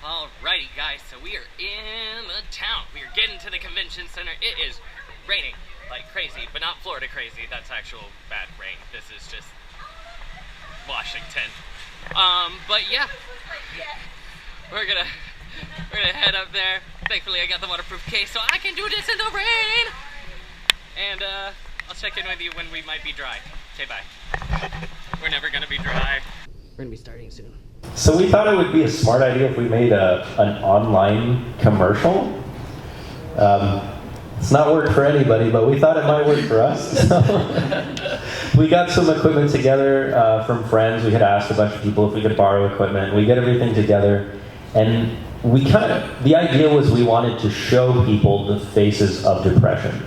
Alrighty guys, so we are in the town. We are getting to the convention center. It is raining like crazy, but not Florida crazy. That's actual bad rain. This is just Washington. But yeah, we're gonna head up there. Thankfully I got the waterproof case so I can do this in the rain. And I'll check in with you when we might be dry. Okay, bye. We're never gonna be dry. We're gonna be starting soon. So we thought it would be a smart idea if we made an online commercial. It's not worked for anybody, but we thought it might work for us. So we got some equipment together from friends. We had asked a bunch of people if we could borrow equipment. We get everything together, and the idea was we wanted to show people the faces of depression.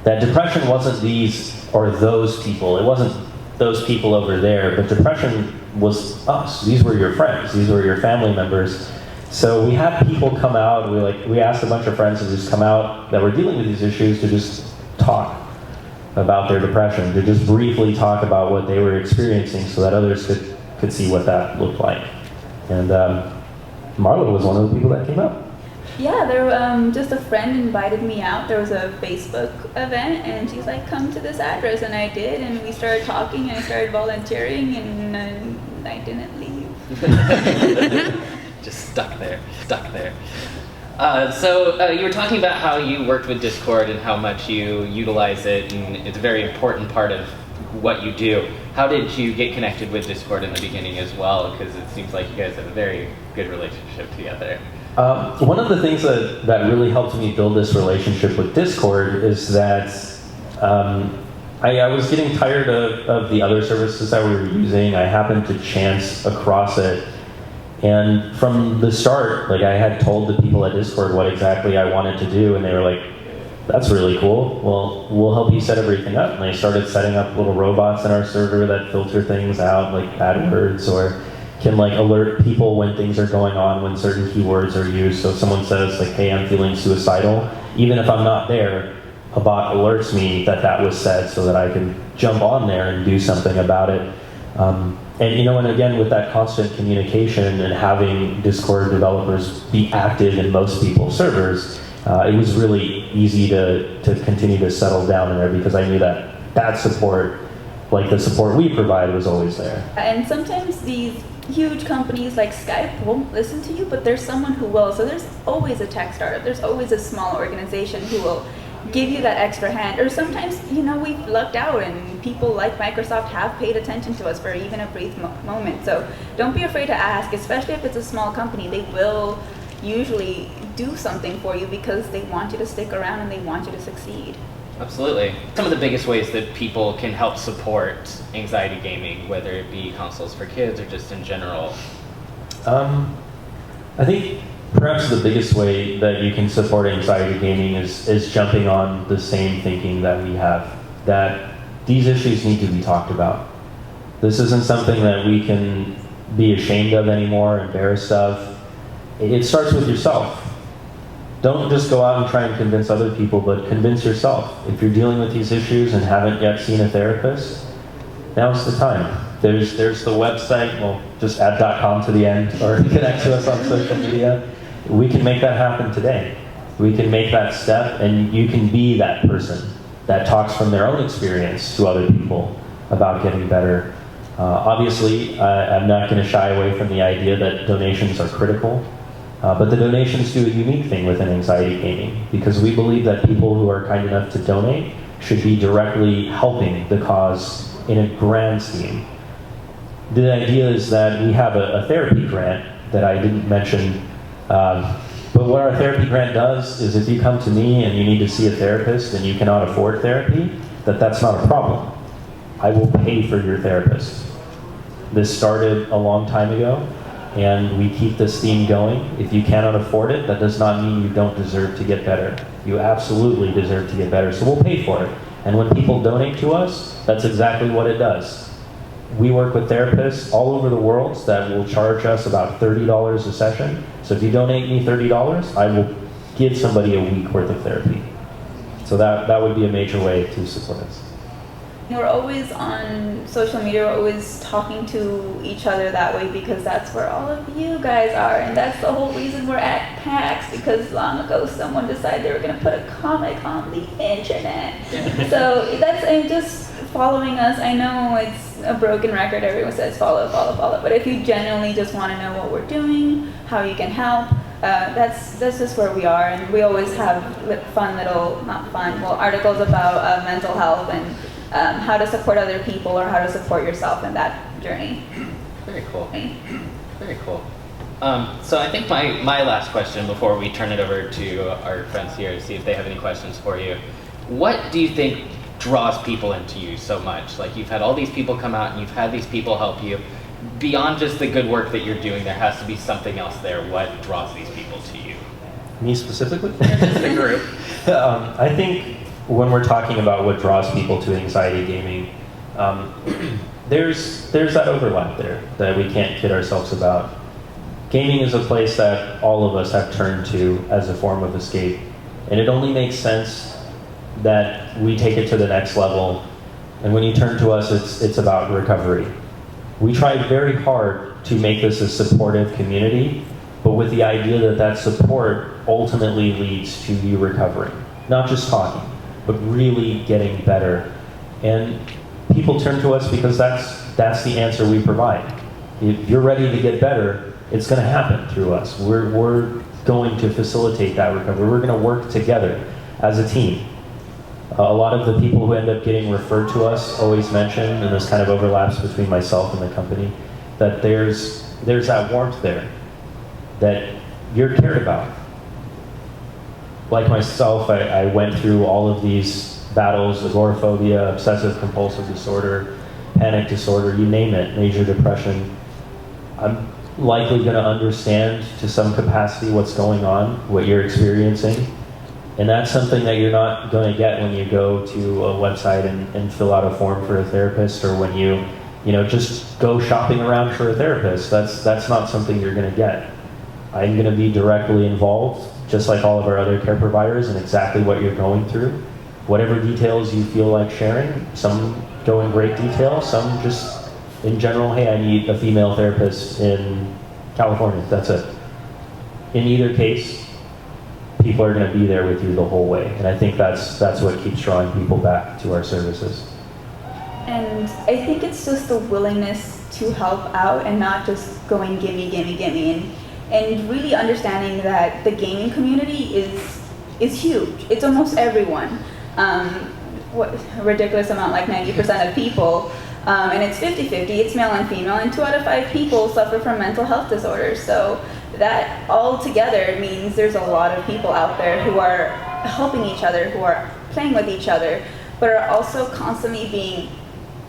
That depression wasn't these or those people. It wasn't those people over there, but depression was us. These were your friends. These were your family members. So we had people come out. We asked a bunch of friends to just come out that were dealing with these issues to just talk about their depression, to just briefly talk about what they were experiencing so that others could see what that looked like. And Marla was one of the people that came out. Yeah, just a friend invited me out. There was a Facebook event, and she's like, come to this address, and I did, and we started talking, and I started volunteering, and I didn't leave. Just stuck there. So you were talking about how you worked with Discord and how much you utilize it, and it's a very important part of what you do. How did you get connected with Discord in the beginning as well? Because it seems like you guys have a very good relationship together. One of the things that really helped me build this relationship with Discord is that I was getting tired of the other services that we were using. I happened to chance across it. And from the start, I had told the people at Discord what exactly I wanted to do, and they were like, that's really cool. Well, we'll help you set everything up. And they started setting up little robots in our server that filter things out, like bad words, or can alert people when things are going on, when certain keywords are used. So if someone says hey, I'm feeling suicidal, even if I'm not there, a bot alerts me that was said so that I can jump on there and do something about it. And again, with that constant communication and having Discord developers be active in most people's servers, it was really easy to continue to settle down in there because I knew that support, like the support we provide, was always there. And sometimes these huge companies like Skype won't listen to you, but there's someone who will. So there's always a tech startup. There's always a small organization who will give you that extra hand. Or sometimes, we've lucked out and people like Microsoft have paid attention to us for even a brief moment. So don't be afraid to ask, especially if it's a small company. They will usually do something for you because they want you to stick around and they want you to succeed. Absolutely. Some of the biggest ways that people can help support anxiety gaming, whether it be consoles for kids or just in general? I think perhaps the biggest way that you can support anxiety gaming is jumping on the same thinking that we have, that these issues need to be talked about. This isn't something that we can be ashamed of anymore, embarrassed of. It starts with yourself. Don't just go out and try and convince other people, but convince yourself. If you're dealing with these issues and haven't yet seen a therapist, now's the time. There's the website, well, just add .com to the end, or connect to us on social media. We can make that happen today. We can make that step, and you can be that person that talks from their own experience to other people about getting better. Obviously, I'm not going to shy away from the idea that donations are critical. But the donations do a unique thing within anxiety gaming, because we believe that people who are kind enough to donate should be directly helping the cause in a grand scheme. The idea is that we have a therapy grant that I didn't mention, but what our therapy grant does is if you come to me and you need to see a therapist and you cannot afford therapy, that's not a problem. I will pay for your therapist. This started a long time ago, and we keep this theme going. If you cannot afford it, that does not mean you don't deserve to get better. You absolutely deserve to get better, so we'll pay for it. And when people donate to us, that's exactly what it does. We work with therapists all over the world that will charge us about $30 a session. So if you donate me $30, I will give somebody a week worth of therapy. So that would be a major way to support us. We're always on social media, we're always talking to each other that way because that's where all of you guys are, and that's the whole reason we're at PAX, because long ago someone decided they were going to put a comic on the internet. So that's, and just following us, I know it's a broken record, everyone says follow, but if you genuinely just want to know what we're doing, how you can help, that's just where we are, and we always have fun little, not fun, well, articles about mental health and how to support other people or how to support yourself in that journey. Very cool. Very cool. So I think my last question before we turn it over to our friends here to see if they have any questions for you. What do you think draws people into you so much? Like, you've had all these people come out and you've had these people help you. Beyond just the good work that you're doing, there has to be something else there. What draws these people to you? Me specifically? Just the group. I think when we're talking about what draws people to anxiety gaming, there's that overlap there that we can't kid ourselves about. Gaming is a place that all of us have turned to as a form of escape, and it only makes sense that we take it to the next level. And when you turn to us, it's about recovery. We tried very hard to make this a supportive community, but with the idea that that support ultimately leads to you recovering. Not just talking, but really getting better. And people turn to us because that's the answer we provide. If you're ready to get better, it's going to happen through us. We're going to facilitate that recovery. We're going to work together as a team. A lot of the people who end up getting referred to us always mention, and this kind of overlaps between myself and the company, that there's that warmth there, that you're cared about. Like myself, I went through all of these battles: agoraphobia, obsessive compulsive disorder, panic disorder, you name it, major depression. I'm likely going to understand to some capacity what's going on, what you're experiencing. And that's something that you're not going to get when you go to a website and fill out a form for a therapist, or when you just go shopping around for a therapist. That's not something you're going to get. I'm going to be directly involved, just like all of our other care providers, in exactly what you're going through. Whatever details you feel like sharing, some go in great detail, some just in general, hey, I need a female therapist in California, that's it. In either case, people are going to be there with you the whole way. And I think that's what keeps drawing people back to our services. And I think it's just the willingness to help out and not just going gimme, and really understanding that the gaming community is huge. It's almost everyone. What a ridiculous amount, like 90% of people. And it's 50-50, it's male and female, and 2 out of 5 people suffer from mental health disorders. So that all together means there's a lot of people out there who are helping each other, who are playing with each other, but are also constantly being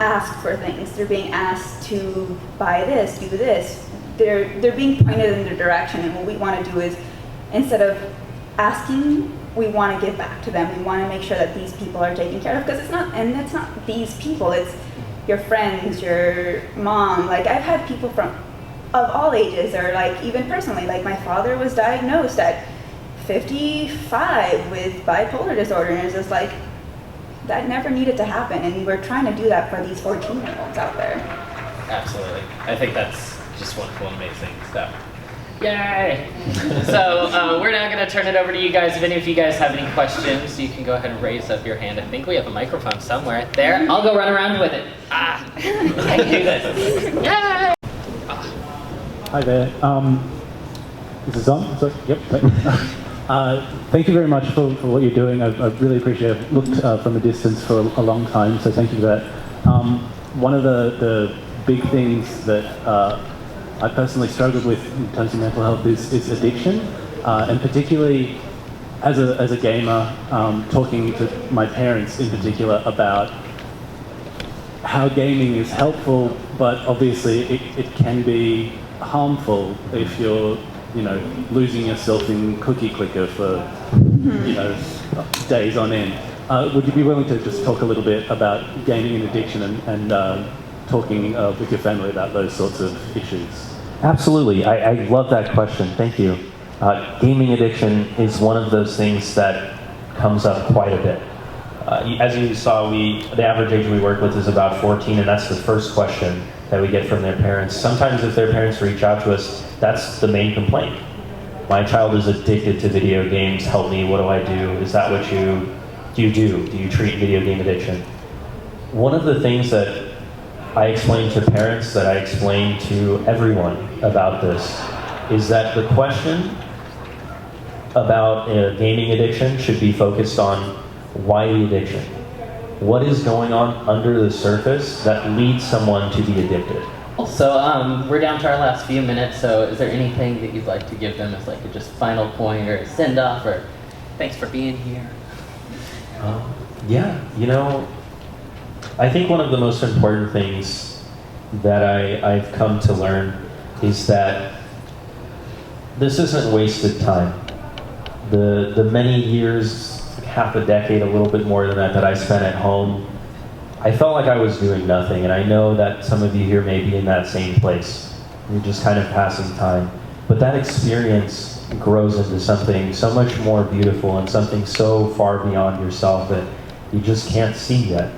asked for things. They're being asked to buy this, do this. They're being pointed in their direction, and what we want to do is, instead of asking, we want to give back to them. We want to make sure that these people are taken care of, because it's not these people, it's your friends, your mom. Like, I've had people of all ages, or like even personally, like my father was diagnosed at 55 with bipolar disorder, and it's just like, that never needed to happen, and we're trying to do that for these 14-year-olds out there. Absolutely. I think that's just wonderful and amazing stuff. Yay! So we're now going to turn it over to you guys. If any of you guys have any questions, you can go ahead and raise up your hand. I think we have a microphone somewhere. There. I'll go run around with it. I can do this. Yay! Hi there. Is this on? Sorry. Yep. Thank you very much for what you're doing. I really appreciate it. I've looked from a distance for a long time, so thank you for that. One of the big things that I personally struggled with in terms of mental health is addiction, and particularly as a gamer, talking to my parents in particular about how gaming is helpful, but obviously it can be harmful if you're losing yourself in cookie clicker for days on end. Would you be willing to just talk a little bit about gaming and addiction and talking with your family about those sorts of issues? Absolutely. I love that question. Thank you. Gaming addiction is one of those things that comes up quite a bit. As you saw, the average age we work with is about 14, and that's the first question that we get from their parents. Sometimes if their parents reach out to us, that's the main complaint. My child is addicted to video games, help me, what do I do? Is that what you do? Do you treat video game addiction? One of the things that I explain to parents, that I explain to everyone about this, is that the question about gaming addiction should be focused on why the addiction? What is going on under the surface that leads someone to be addicted? So we're down to our last few minutes, so is there anything that you'd like to give them as like a just final point or a send-off, or thanks for being here? Yeah, I think one of the most important things that I've come to learn is that this isn't wasted time. The many years, half a decade, a little bit more than that I spent at home, I felt like I was doing nothing, and I know that some of you here may be in that same place. You're just kind of passing time. But that experience grows into something so much more beautiful and something so far beyond yourself that you just can't see yet.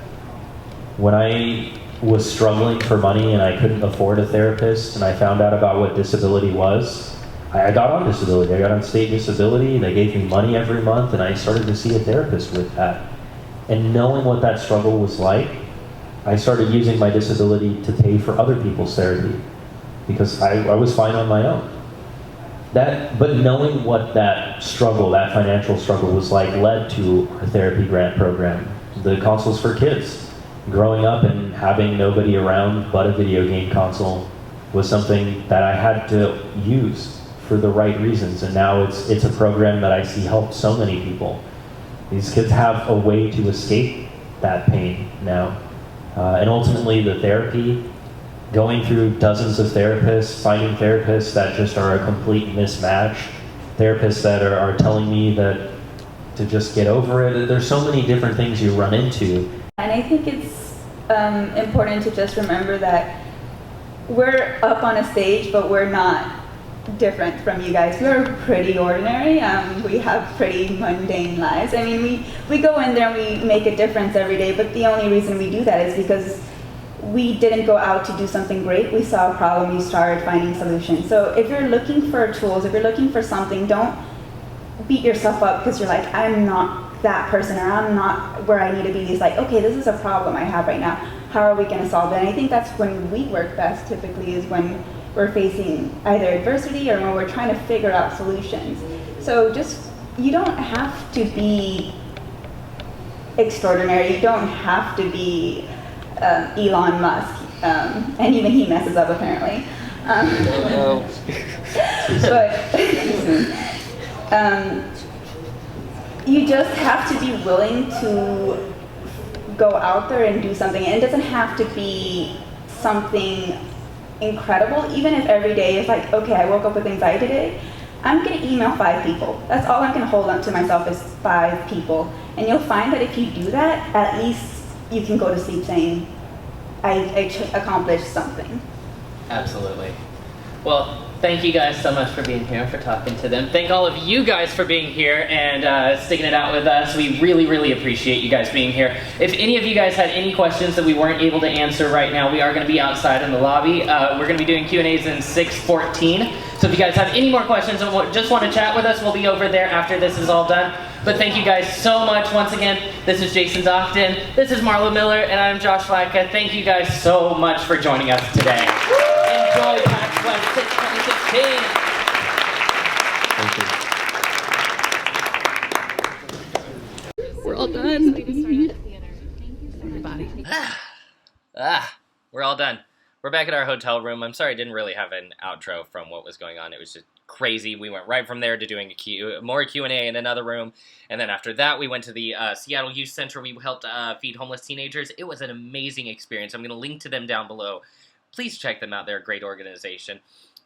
When I was struggling for money and I couldn't afford a therapist, and I found out about what disability was, I got on disability. I got on state disability. They gave me money every month, and I started to see a therapist with that. And knowing what that struggle was like, I started using my disability to pay for other people's therapy because I was fine on my own. But knowing what that struggle, that financial struggle was like, led to our therapy grant program, the consoles for kids. Growing up and having nobody around but a video game console was something that I had to use for the right reasons, and now it's a program that I see help so many people. These kids have a way to escape that pain now. And ultimately the therapy, going through dozens of therapists, finding therapists that just are a complete mismatch, therapists that are telling me that to just get over it. There's so many different things you run into. And I think it's important to just remember that we're up on a stage, but we're not different from you guys. We're pretty ordinary. We have pretty mundane lives. I mean, we go in there and we make a difference every day, but the only reason we do that is because we didn't go out to do something great. We saw a problem, we started finding solutions. So if you're looking for tools, if you're looking for something, don't beat yourself up because you're like, I'm not that person, or I'm not where I need to be. It's like, okay, this is a problem I have right now. How are we going to solve it? And I think that's when we work best, typically, is when we're facing either adversity or when we're trying to figure out solutions. So you don't have to be extraordinary. You don't have to be Elon Musk. And even he messes up, apparently. You just have to be willing to go out there and do something. And it doesn't have to be something incredible, even if every day is like, okay, I woke up with anxiety today, I'm going to email 5 people. That's all I'm going to hold on to myself is 5 people. And you'll find that if you do that, at least you can go to sleep saying, I accomplished something. Absolutely. Well, thank you guys so much for being here, for talking to them. Thank all of you guys for being here and sticking it out with us. We really, really appreciate you guys being here. If any of you guys had any questions that we weren't able to answer right now, we are going to be outside in the lobby. We're going to be doing Q&As in 614. So if you guys have any more questions and just want to chat with us, we'll be over there after this is all done. But thank you guys so much once again. This is Jason Docton, this is Marla Miller, and I'm Josh Flacka. Thank you guys so much for joining us today. Enjoy PAXWest 2016. We're all done. Everybody. We're all done. We're back at our hotel room. I'm sorry I didn't really have an outro from what was going on. It was just crazy. We went right from there to doing more Q&A in another room. And then after that, we went to the Seattle Youth Center. We helped feed homeless teenagers. It was an amazing experience. I'm going to link to them down below. Please check them out. They're a great organization.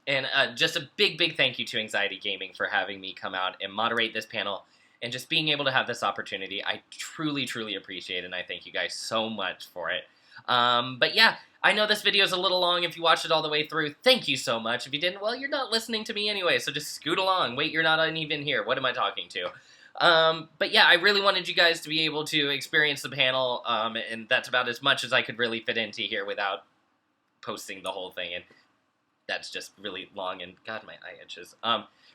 And just a big, big thank you to Anxiety Gaming for having me come out and moderate this panel and just being able to have this opportunity. I truly, truly appreciate it, and I thank you guys so much for it. But yeah, I know this video is a little long. If you watched it all the way through, thank you so much. If you didn't, well, you're not listening to me anyway, so just scoot along. Wait, you're not even here. What am I talking to? But yeah, I really wanted you guys to be able to experience the panel, and that's about as much as I could really fit into here without posting the whole thing, and that's just really long, and God, my eye itches.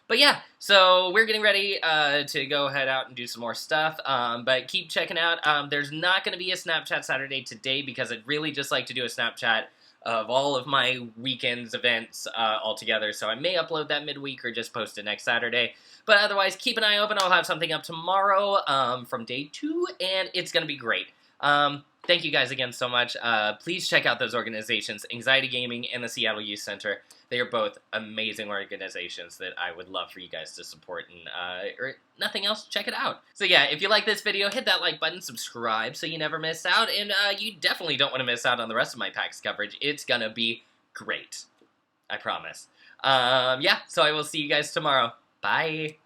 But yeah, so we're getting ready to go head out and do some more stuff, but keep checking out. There's not going to be a Snapchat Saturday today because I'd really just like to do a Snapchat of all of my weekend's events all together, so I may upload that midweek or just post it next Saturday. But otherwise, keep an eye open. I'll have something up tomorrow from day 2, and it's going to be great. Thank you guys again so much. Please check out those organizations, Anxiety Gaming and the Seattle Youth Center. They are both amazing organizations that I would love for you guys to support, and or nothing else, check it out. So yeah, if you like this video, hit that like button, subscribe so you never miss out, and you definitely don't want to miss out on the rest of my PAX coverage. It's gonna be great. I promise. Yeah, so I will see you guys tomorrow. Bye!